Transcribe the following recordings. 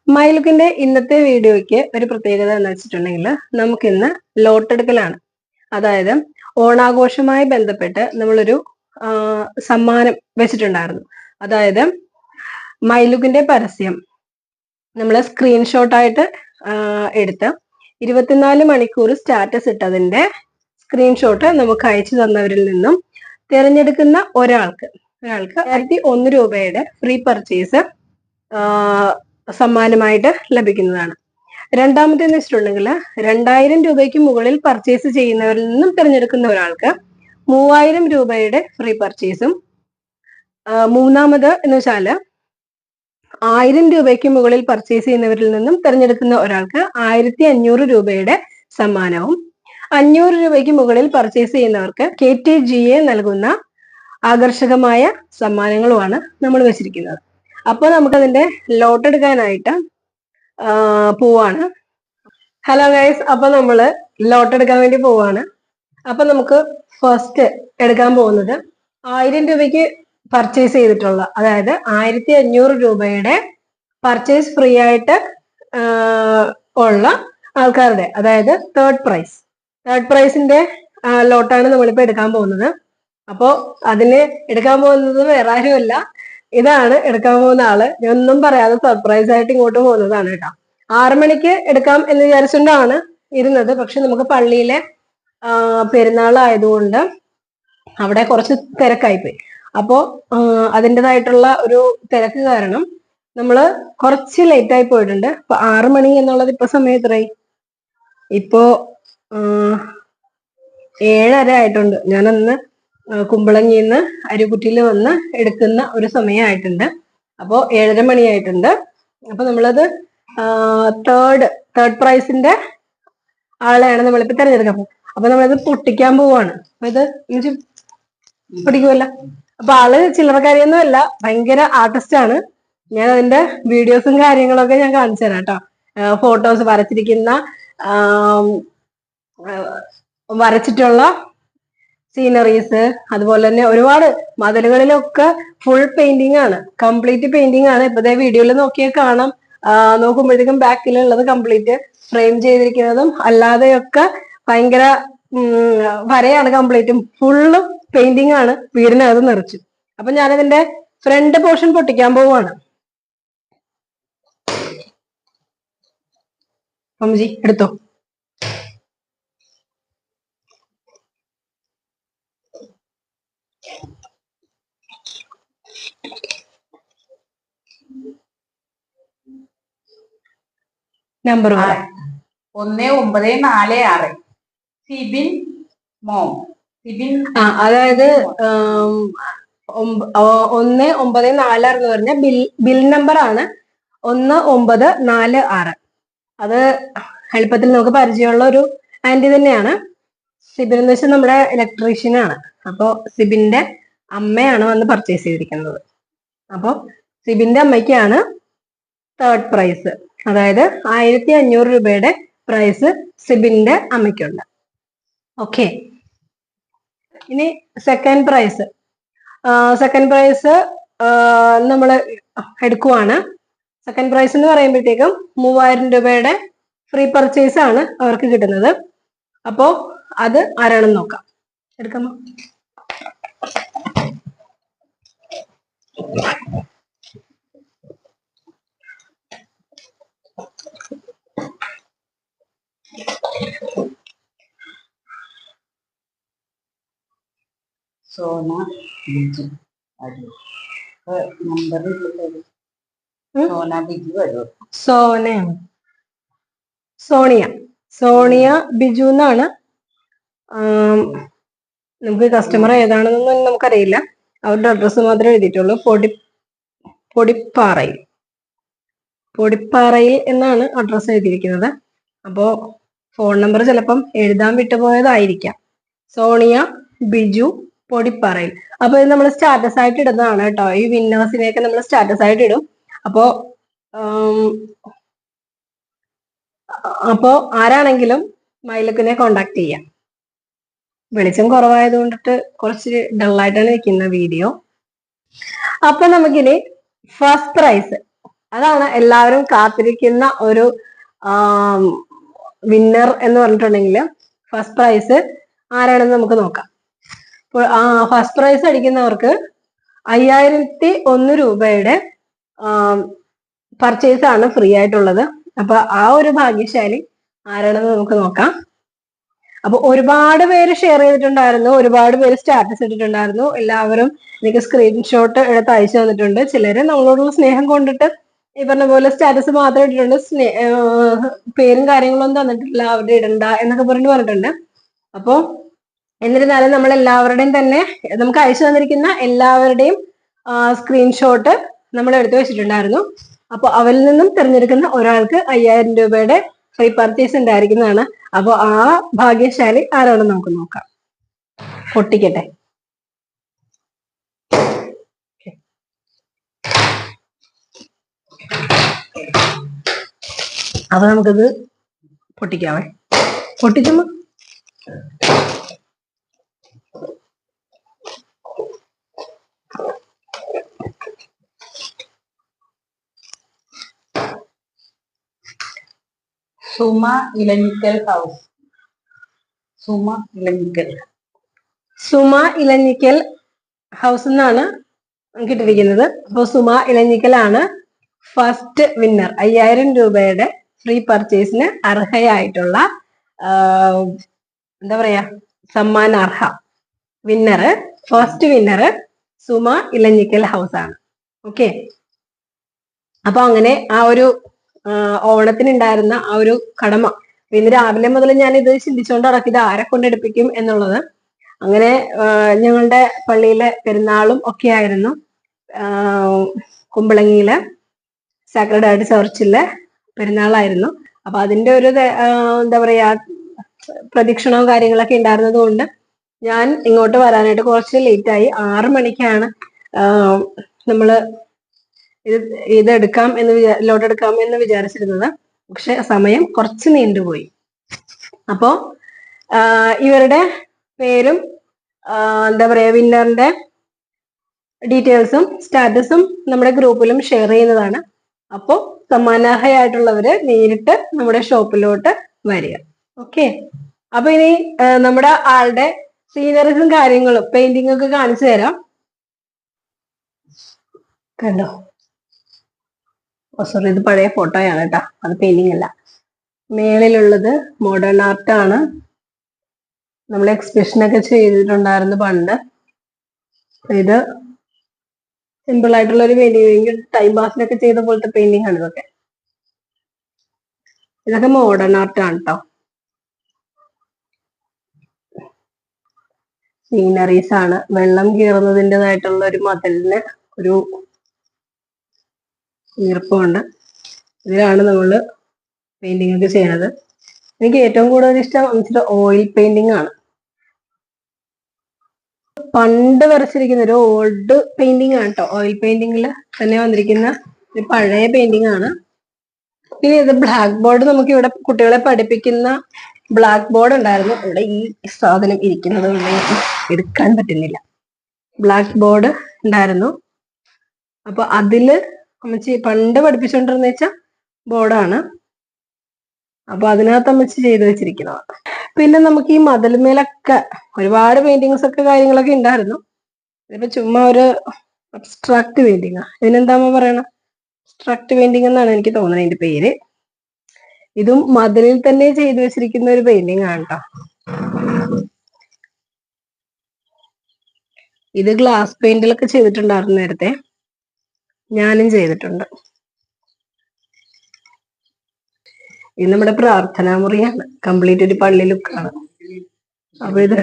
മൈലുക്കിന്റെ ഇന്നത്തെ വീഡിയോയ്ക്ക് ഒരു പ്രത്യേകത എന്ന് വെച്ചിട്ടുണ്ടെങ്കിൽ നമുക്കിന്ന് ലോട്ടെടുക്കലാണ്. അതായത് ഓണാഘോഷവുമായി ബന്ധപ്പെട്ട് നമ്മളൊരു സമ്മാനം വെച്ചിട്ടുണ്ടായിരുന്നു. അതായത് മൈലുക്കിന്റെ പരസ്യം നമ്മൾ സ്ക്രീൻഷോട്ടായിട്ട് എടുത്ത് 24 മണിക്കൂർ സ്റ്റാറ്റസ് ഇട്ടതിന്റെ സ്ക്രീൻഷോട്ട് നമുക്ക് അയച്ചു തന്നവരിൽ നിന്നും തിരഞ്ഞെടുക്കുന്ന ഒരാൾക്ക് 1,001 രൂപയുടെ ഫ്രീ പർച്ചേസ് സമ്മാനമായിട്ട് ലഭിക്കുന്നതാണ്. രണ്ടാമത്തേന്ന് വെച്ചിട്ടുണ്ടെങ്കിൽ 2,000 രൂപയ്ക്ക് മുകളിൽ പർച്ചേസ് ചെയ്യുന്നവരിൽ നിന്നും തിരഞ്ഞെടുക്കുന്ന ഒരാൾക്ക് 3,000 രൂപയുടെ ഫ്രീ പർച്ചേസും, മൂന്നാമത് എന്ന് വെച്ചാൽ 1,000 രൂപയ്ക്ക് മുകളിൽ പർച്ചേസ് ചെയ്യുന്നവരിൽ നിന്നും തിരഞ്ഞെടുക്കുന്ന ഒരാൾക്ക് 1,500 രൂപയുടെ സമ്മാനവും, 500 രൂപയ്ക്ക് മുകളിൽ പർച്ചേസ് ചെയ്യുന്നവർക്ക് KTGA നൽകുന്ന ആകർഷകമായ സമ്മാനങ്ങളുമാണ് നമ്മൾ വെച്ചിരിക്കുന്നത്. അപ്പോൾ നമുക്കതിന്റെ ലോട്ട് എടുക്കാനായിട്ട് പോവാണ്. ഹലോ ഗൈസ്, അപ്പൊ നമ്മള് ലോട്ട് എടുക്കാൻ വേണ്ടി പോവാണ്. അപ്പൊ നമുക്ക് ഫസ്റ്റ് എടുക്കാൻ പോകുന്നത് 1,000 രൂപയ്ക്ക് പർച്ചേസ് ചെയ്തിട്ടുള്ള, അതായത് 1,500 രൂപയുടെ പർച്ചേസ് ഫ്രീ ആയിട്ട് ഉള്ള ആൾക്കാരുടെ, അതായത് തേർഡ് പ്രൈസിന്റെ ലോട്ടാണ് നമ്മളിപ്പോ എടുക്കാൻ പോകുന്നത്. അപ്പോ അതിന് എടുക്കാൻ പോകുന്നത് വേറെ ആരുമല്ല, ഇതാണ് എടുക്കാൻ പോകുന്ന ആള്. ഞാൻ ഒന്നും പറയാതെ സർപ്രൈസ് ആയിട്ട് ഇങ്ങോട്ട് പോകുന്നതാണ് കേട്ടോ. 6 മണിക്ക് എടുക്കാം എന്ന് വിചാരിച്ചുകൊണ്ടാണ് ഇരുന്നത്. പക്ഷെ നമുക്ക് പള്ളിയിലെ പെരുന്നാളായതുകൊണ്ട് അവിടെ കുറച്ച് തിരക്കായിപ്പോയി. അപ്പോ അതിൻ്റെതായിട്ടുള്ള ഒരു തിരക്ക് കാരണം നമ്മള് കുറച്ച് ലേറ്റ് ആയി പോയിട്ടുണ്ട്. അപ്പൊ 6 മണി എന്നുള്ളത് ഇപ്പൊ സമയം എത്രയായി? ഇപ്പോ 7:30 ആയിട്ടുണ്ട്. ഞാനന്ന് കുമ്പളങ്ങിന്ന് അരികുറ്റിയിൽ വന്ന് എടുക്കുന്ന ഒരു സമയമായിട്ടുണ്ട്. അപ്പോ 7:30 മണിയായിട്ടുണ്ട്. അപ്പൊ നമ്മളത് തേർഡ് പ്രൈസിന്റെ ആളെയാണ് നമ്മളിപ്പോ തിരഞ്ഞെടുക്കാൻ പോകും. അപ്പൊ നമ്മളത് പൊട്ടിക്കാൻ പോവാണ്. അപ്പൊ ഇത് പൊട്ടിക്കുമല്ല. അപ്പൊ ആള് ചില്ലറക്കാരിയൊന്നും അല്ല, ഭയങ്കര ആർട്ടിസ്റ്റ് ആണ്. ഞാൻ അതിന്റെ വീഡിയോസും കാര്യങ്ങളൊക്കെ ഞാൻ കാണിച്ചു തരാം കേട്ടോ. ഫോട്ടോസ് വരച്ചിട്ടുള്ള സീനറീസ്, അതുപോലെ തന്നെ ഒരുപാട് മതിലുകളിലൊക്കെ ഫുൾ പെയിന്റിംഗ് ആണ്, കംപ്ലീറ്റ് പെയിന്റിംഗ് ആണ്. ഇപ്പത്തെ വീഡിയോയിൽ നോക്കിയാൽ കാണാം. നോക്കുമ്പോഴത്തേക്കും ബാക്കിലുള്ളത് കംപ്ലീറ്റ് ഫ്രെയിം ചെയ്തിരിക്കുന്നതും അല്ലാതെയൊക്കെ ഭയങ്കര വരയാണ്. കംപ്ലീറ്റും ഫുള്ള് പെയിന്റിംഗ് ആണ് വീടിനകത്ത് നിറച്ചു. അപ്പൊ ഞാനതിന്റെ ഫ്രണ്ട് പോർഷൻ പൊട്ടിക്കാൻ പോവാണ്. അമ്മജി എടുത്തോ. Number 1946 Sibin mom. അതായത് 1946 എന്ന് പറഞ്ഞ ബിൽ നമ്പർ ആണ് 1946. അത് എളുപ്പത്തിൽ നമുക്ക് പരിചയമുള്ള ഒരു ആന്റി തന്നെയാണ്. സിബിൻ എന്ന് വെച്ചാൽ നമ്മുടെ ഇലക്ട്രീഷ്യൻ ആണ്. അപ്പൊ സിബിന്റെ അമ്മയാണ് വന്ന് പർച്ചേസ് ചെയ്തിരിക്കുന്നത്. അപ്പൊ സിബിന്റെ അമ്മയ്ക്കാണ് തേർഡ് പ്രൈസ്, അതായത് 1,500 രൂപയുടെ പ്രൈസ് സിബിന്റെ അമ്മയ്ക്കുണ്ട്. ഓക്കെ, ഇനി സെക്കൻഡ് പ്രൈസ് നമ്മൾ എടുക്കുവാണ്. സെക്കൻഡ് പ്രൈസ് എന്ന് പറയുമ്പോഴത്തേക്കും 3,000 രൂപയുടെ ഫ്രീ പർച്ചേസ് ആണ് അവർക്ക് കിട്ടുന്നത്. അപ്പോ അത് ആരാണെന്ന് നോക്കാം. എടുക്കാമോ? സോണിയ ബിജു എന്നാണ്. നമുക്ക് കസ്റ്റമർ ഏതാണെന്നൊന്നും നമുക്കറിയില്ല. അവരുടെ അഡ്രസ്സ് മാത്രമേ എഴുതിയിട്ടുള്ളൂ. പൊടിപ്പാറയിൽ എന്നാണ് അഡ്രസ്സ് എഴുതിയിരിക്കുന്നത്. അപ്പോ ഫോൺ നമ്പർ ചിലപ്പം എഴുതാൻ വിട്ടുപോയതായിരിക്കാം. സോണിയ ബിജു, പൊടിപ്പാറയിൽ. അപ്പൊ ഇത് നമ്മൾ സ്റ്റാറ്റസ് ആയിട്ട് ഇടുന്നതാണ് കേട്ടോ. ഈ വിന്നേഴ്സിനെയൊക്കെ നമ്മൾ സ്റ്റാറ്റസ് ആയിട്ട് ഇടും. അപ്പോ ആരാണെങ്കിലും മൈലുക്കിനെ കോണ്ടാക്ട് ചെയ്യാം. വെളിച്ചം കുറവായത് കൊണ്ടിട്ട് കുറച്ച് ഡള്ളായിട്ടാണ് വെക്കുന്ന വീഡിയോ. അപ്പൊ നമുക്കിനി ഫസ്റ്റ് പ്രൈസ് അതാണ് എല്ലാവരും കാത്തിരിക്കുന്ന ഒരു വിന്നർ എന്ന് പറഞ്ഞിട്ടുണ്ടെങ്കിൽ ഫസ്റ്റ് പ്രൈസ് ആരാണെന്ന് നമുക്ക് നോക്കാം. അപ്പോൾ ഫസ്റ്റ് പ്രൈസ് അടിക്കുന്നവർക്ക് 5001 രൂപയുടെ പർച്ചേസ് ആണ് ഫ്രീ ആയിട്ടുള്ളത്. അപ്പൊ ആ ഒരു ഭാഗ്യശാലി ആരാണെന്ന് നമുക്ക് നോക്കാം. അപ്പൊ ഒരുപാട് പേര് ഷെയർ ചെയ്തിട്ടുണ്ടായിരുന്നു, ഒരുപാട് പേര് സ്റ്റാറ്റസ് ഇട്ടിട്ടുണ്ടായിരുന്നു. എല്ലാവരും എനിക്ക് സ്ക്രീൻഷോട്ട് എടുത്ത് അയച്ചു തന്നിട്ടുണ്ട്. ചിലര് നമ്മളോടുള്ള സ്നേഹം കൊണ്ടിട്ട് ഈ പറഞ്ഞ പോലെ സ്റ്റാറ്റസ് മാത്രം ഇട്ടിട്ടുണ്ട്, പേരും കാര്യങ്ങളൊന്നും തന്നിട്ടില്ല, അവരുടെ ഇടണ്ട എന്നൊക്കെ പറഞ്ഞിട്ടുണ്ട്. അപ്പോ എന്നിരുന്നാലും നമ്മൾ എല്ലാവരുടെയും തന്നെ നമുക്ക് അയച്ചു തന്നിരിക്കുന്ന എല്ലാവരുടെയും സ്ക്രീൻഷോട്ട് നമ്മൾ എടുത്തു വെച്ചിട്ടുണ്ടായിരുന്നു. അപ്പൊ അവരിൽ നിന്നും തിരഞ്ഞെടുക്കുന്ന ഒരാൾക്ക് 5000 രൂപയുടെ ഫ്രീ പർച്ചേസ് ഉണ്ടായിരിക്കുന്നതാണ്. അപ്പൊ ആ ഭാഗ്യശാലി ആരാണെന്ന് നമുക്ക് നോക്കാം. പൊട്ടിക്കട്ടെ. അപ്പൊ നമുക്കിത് പൊട്ടിക്കാവേ. പൊട്ടിച്ചമ്മ. സുമ ഇലഞ്ഞിക്കൽ ഹൗസ്. സുമ ഇലഞ്ഞിക്കൽ. സുമ ഇലഞ്ഞിക്കൽ ഹൗസ് എന്നാണ് കിട്ടിയിരിക്കുന്നത്. അപ്പൊ സുമ ഇലഞ്ഞിക്കലാണ് ഫസ്റ്റ് വിന്നർ. 5000 രൂപയുടെ ഫ്രീ പർച്ചേസിന് അർഹയായിട്ടുള്ള എന്താ പറയാ സമ്മാനാർഹ winner, first winner Suma Elanjikkal house ആണ്. ഓക്കെ. അപ്പൊ അങ്ങനെ ആ ഒരു ഓണത്തിനുണ്ടായിരുന്ന ആ ഒരു കടമ ഇന്ന് രാവിലെ മുതൽ ഞാൻ ഇത് ചിന്തിച്ചുകൊണ്ട് നടക്കും, ഇത് ആരെ കൊണ്ടെടുപ്പിക്കും എന്നുള്ളത്. അങ്ങനെ ഞങ്ങളുടെ പള്ളിയിലെ പെരുന്നാളും ഒക്കെ ആയിരുന്നു. കുമ്പളങ്ങിയിലെ സാക്രഡ് ഹാർട്ട് ചർച്ചിലെ പെരുന്നാളായിരുന്നു. അപ്പൊ അതിന്റെ ഒരു എന്താ പറയാ പ്രദക്ഷിണവും കാര്യങ്ങളൊക്കെ ഉണ്ടായിരുന്നത് കൊണ്ട് ഞാൻ ഇങ്ങോട്ട് വരാനായിട്ട് കുറച്ച് ലേറ്റായി. 6 മണിക്കാണ് നമ്മള് ഇത് എടുക്കാം എന്ന് ലോഡ് എടുക്കാം എന്ന് വിചാരിച്ചിരുന്നത്. പക്ഷെ സമയം കുറച്ച് നീണ്ടുപോയി. അപ്പോ ഇവരുടെ പേരും എന്താ പറയാ വിന്നറിന്റെ ഡീറ്റെയിൽസും സ്റ്റാറ്റസും നമ്മുടെ ഗ്രൂപ്പിലും ഷെയർ ചെയ്യുന്നതാണ്. അപ്പോൾ സമ്മാനാർഹയായിട്ടുള്ളവര് നേരിട്ട് നമ്മുടെ ഷോപ്പിലോട്ട് വരിക. ഓക്കെ. അപ്പൊ ഇനി നമ്മുടെ ആളുടെ സീനറീസും കാര്യങ്ങളും പെയിന്റിംഗ് ഒക്കെ കാണിച്ചു തരാം. കണ്ടോ? സോറി, ഇത് പഴയ ഫോട്ടോയാണ് കേട്ടോ, അത് പെയിന്റിംഗ് അല്ല. മേളിലുള്ളത് മോഡേൺ ആർട്ട് ആണ്. നമ്മൾ എക്സിബിഷനൊക്കെ ചെയ്തിട്ടുണ്ടായിരുന്നു പണ്ട്. ഇത് സിമ്പിൾ ആയിട്ടുള്ള ഒരു പെയിന്റിംഗ്, ടൈം പാസിനൊക്കെ ചെയ്ത പോലത്തെ പെയിന്റിംഗ് ആണ് ഇതൊക്കെ. ഇതൊക്കെ മോഡേൺ ആർട്ട് ആണ് കേട്ടോ. സീനറീസ് ആണ്. വെള്ളം കീറുന്നതിൻ്റെതായിട്ടുള്ള ഒരു മതിലിന് ഒരു ഈർപ്പമുണ്ട്. ഇതിലാണ് നമ്മൾ പെയിന്റിംഗ് ഒക്കെ ചെയ്യണത്. എനിക്ക് ഏറ്റവും കൂടുതൽ ഇഷ്ടം ഓയിൽ പെയിന്റിംഗ് ആണ്. പണ്ട് വരച്ചിരിക്കുന്ന ഒരു ഓൾഡ് പെയിന്റിംഗ് ആണ് കേട്ടോ. ഓയിൽ പെയിന്റിംഗിൽ തന്നെ വന്നിരിക്കുന്ന ഒരു പഴയ പെയിന്റിംഗ് ആണ്. പിന്നെ ഇത് ബ്ലാക്ക് ബോർഡ്, നമുക്ക് ഇവിടെ കുട്ടികളെ പഠിപ്പിക്കുന്ന ബ്ലാക്ക് ബോർഡ് ഉണ്ടായിരുന്നു. ഇവിടെ ഈ സാധനം ഇരിക്കുന്നത് എടുക്കാൻ പറ്റുന്നില്ല. ബ്ലാക്ക് ബോർഡ് ഉണ്ടായിരുന്നു. അപ്പൊ അതില് അമ്മച്ചി പണ്ട് പഠിപ്പിച്ചുകൊണ്ടിരുന്ന വെച്ച ബോർഡാണ്. അപ്പൊ അതിനകത്ത് അമ്മച്ചി ചെയ്ത് വെച്ചിരിക്കുന്നതാണ്. പിന്നെ നമുക്ക് ഈ മതിൽമേലൊക്കെ ഒരുപാട് പെയിന്റിങ്സ് ഒക്കെ കാര്യങ്ങളൊക്കെ ഉണ്ടായിരുന്നു. ഇതിപ്പോ ചുമ്മാ ഒരു അബ്സ്ട്രാക്ട് പെയിന്റിങ്. ഇതിനെന്താ പറയണ? അബ്സ്ട്രാക്ട് പെയിന്റിംഗ് എന്നാണ് എനിക്ക് തോന്നുന്നത് ഇതിന്റെ പേര്. ഇതും മതിലിൽ തന്നെ ചെയ്തു വെച്ചിരിക്കുന്ന ഒരു പെയിന്റിംഗ് ആണ് കേട്ടോ. ഇത് ഗ്ലാസ് പെയിന്റിലൊക്കെ ചെയ്തിട്ടുണ്ടായിരുന്നു നേരത്തെ, ഞാനും ചെയ്തിട്ടുണ്ട്. ഇത് നമ്മുടെ പ്രാർത്ഥനാ മുറിയാണ്. കംപ്ലീറ്റ് ഒരു പള്ളി ലുക്കാണ്. അപ്പൊ ഇത്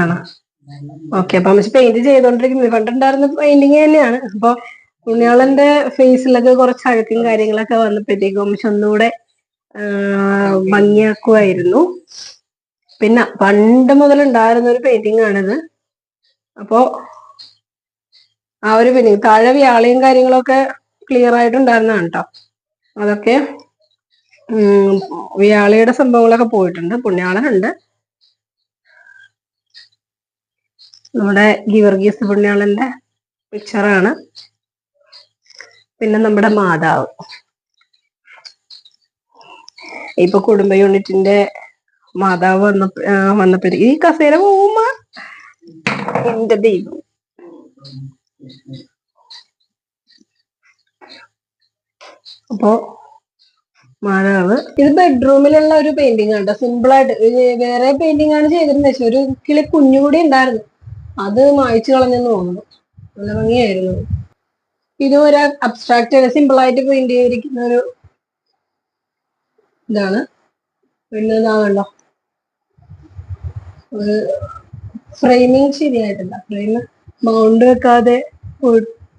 ആണോ? ഓക്കെ. അപ്പൊ അമ്മച്ചി പെയിന്റ് ചെയ്തോണ്ടിരിക്കുന്നത് പണ്ടുണ്ടായിരുന്ന പെയിന്റിങ് തന്നെയാണ്. അപ്പൊ ഉണ്ണിയാളന്റെ ഫേസിലൊക്കെ കുറച്ച് അഴുക്കും കാര്യങ്ങളൊക്കെ വന്നപ്പോഴത്തേക്കും അമ്മച്ചി ഒന്നുകൂടെ ഭംഗിയാക്കുമായിരുന്നു. പിന്നെ പണ്ട് മുതൽ ഉണ്ടായിരുന്ന ഒരു പെയിന്റിംഗ് ആണിത്. അപ്പോ ആ ഒരു താഴെ വ്യാളയും കാര്യങ്ങളൊക്കെ ക്ലിയർ ആയിട്ടുണ്ടായിരുന്നതാണ് കേട്ടോ. അതൊക്കെ വ്യാളിയുടെ സംഭവങ്ങളൊക്കെ പോയിട്ടുണ്ട്. പുണ്യാളനുണ്ട്. നമ്മുടെ ഗീവർഗീസ് പുണ്യാളന്റെ പിക്ചറാണ്. പിന്നെ നമ്മുടെ മാതാവ്. ഇപ്പൊ കുടുംബ യൂണിറ്റിന്റെ മാതാവ് വന്നപ്പോ ഈ കസേര പോവുമ്പ എന്റെ ദൈവം. അപ്പോ മാതാവ് ഇത് ബെഡ്റൂമിലുള്ള ഒരു പെയിന്റിംഗ് ആണ്. സിമ്പിൾ ആയിട്ട് വേറെ പെയിന്റിംഗ് ആണ് ചെയ്തിരുന്നത്. പക്ഷെ ഒരു കിളി കുഞ്ഞുകൂടി ഉണ്ടായിരുന്നു, അത് മായ്ച്ചു കളഞ്ഞെന്ന് തോന്നുന്നു. നല്ല ഭംഗിയായിരുന്നു. ഇതും ഒരു അബ്സ്ട്രാക്ട് ആണ്, സിമ്പിൾ ആയിട്ട് പെയിന്റ് ചെയ്തിരിക്കുന്ന ഒരു ഇതാണ്. പിന്നെ ഇതാണല്ലോ ഫ്രെയിമിങ് ശരിയായിട്ടില്ല, ഫ്രെയിം മൗണ്ട് വെക്കാതെ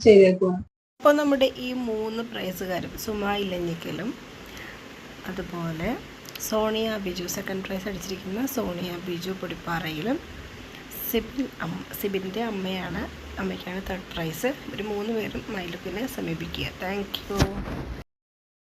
ചെയ്തേക്കുവാണ്. അപ്പോൾ നമ്മുടെ ഈ 3 പ്രൈസുകാരും സുമ ഇലഞ്ഞിക്കലും അതുപോലെ സോണിയ ബിജു, സെക്കൻഡ് പ്രൈസ് അടിച്ചിരിക്കുന്ന സോണിയ ബിജു പൊടിപ്പാറയിലും, സിബിൻ്റെ അമ്മയ്ക്കാണ് 3rd പ്രൈസ്. ഇവർ 3 പേരും മൈലുക്കിനെ സമീപിക്കുക. Thank U.